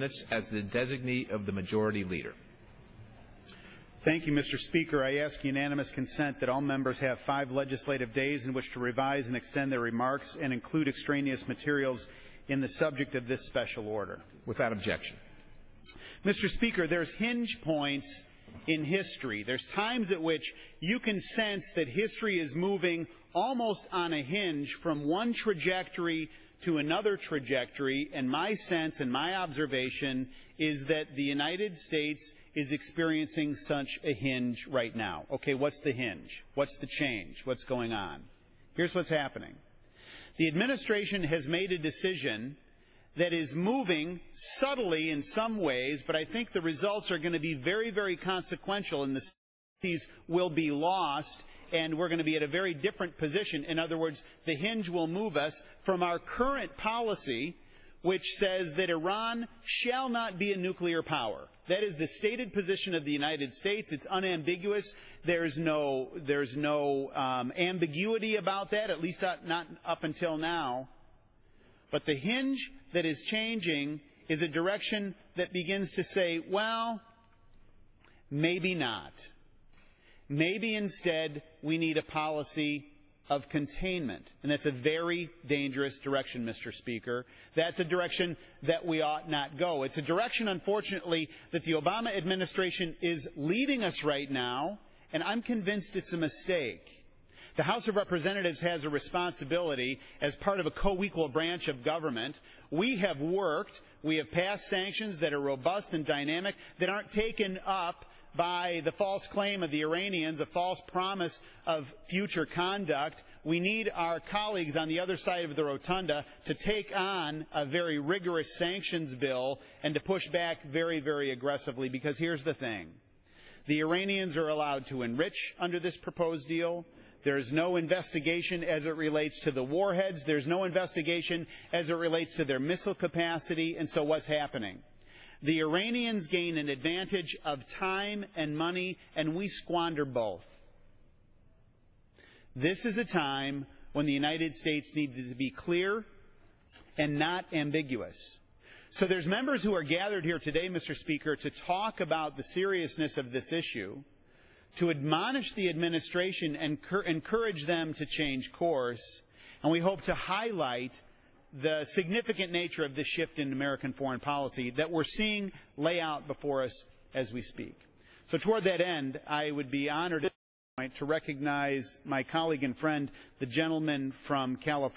minutes as the designee of the Majority Leader. Thank you, Mr. Speaker. I ask unanimous consent that all members have 5 legislative days in which to revise and extend their remarks and include extraneous materials in the subject of this special order. Without objection. Mr. Speaker, there's hinge points in history. There's times at which you can sense that history is moving almost on a hinge from one trajectory to another trajectory, and my sense and my observation is that the United States is experiencing such a hinge right now. Okay, what's the hinge? What's the change? What's going on? Here's what's happening. The administration has made a decision that is moving subtly in some ways, but I think the results are going to be very, very consequential, and the cities will be lost, and we're going to be at a very different position. In other words, the hinge will move us from our current policy, which says that Iran shall not be a nuclear power. That is the stated position of the United States. It's unambiguous. There's no ambiguity about that, at least not up until now. But the hinge that is changing is a direction that begins to say, well, maybe not. Maybe instead we need a policy of containment. And that's a very dangerous direction, Mr. Speaker. That's a direction that we ought not go. It's a direction, unfortunately, that the Obama administration is leading us right now, and I'm convinced it's a mistake. The House of Representatives has a responsibility as part of a co-equal branch of government. We have worked, we have passed sanctions that are robust and dynamic, that aren't taken up by the false claim of the Iranians, a false promise of future conduct. We need our colleagues on the other side of the rotunda to take on a very rigorous sanctions bill and to push back very, very aggressively, because here's the thing. The Iranians are allowed to enrich under this proposed deal. There's no investigation as it relates to the warheads. There's no investigation as it relates to their missile capacity. And so what's happening? The Iranians gain an advantage of time and money, and we squander both. This is a time when the United States needs to be clear and not ambiguous. So there's members who are gathered here today, Mr. Speaker, to talk about the seriousness of this issue, to admonish the administration and encourage them to change course, and we hope to highlight the significant nature of this shift in American foreign policy that we're seeing lay out before us as we speak. So toward that end, I would be honored at this point to recognize my colleague and friend, the gentleman from California.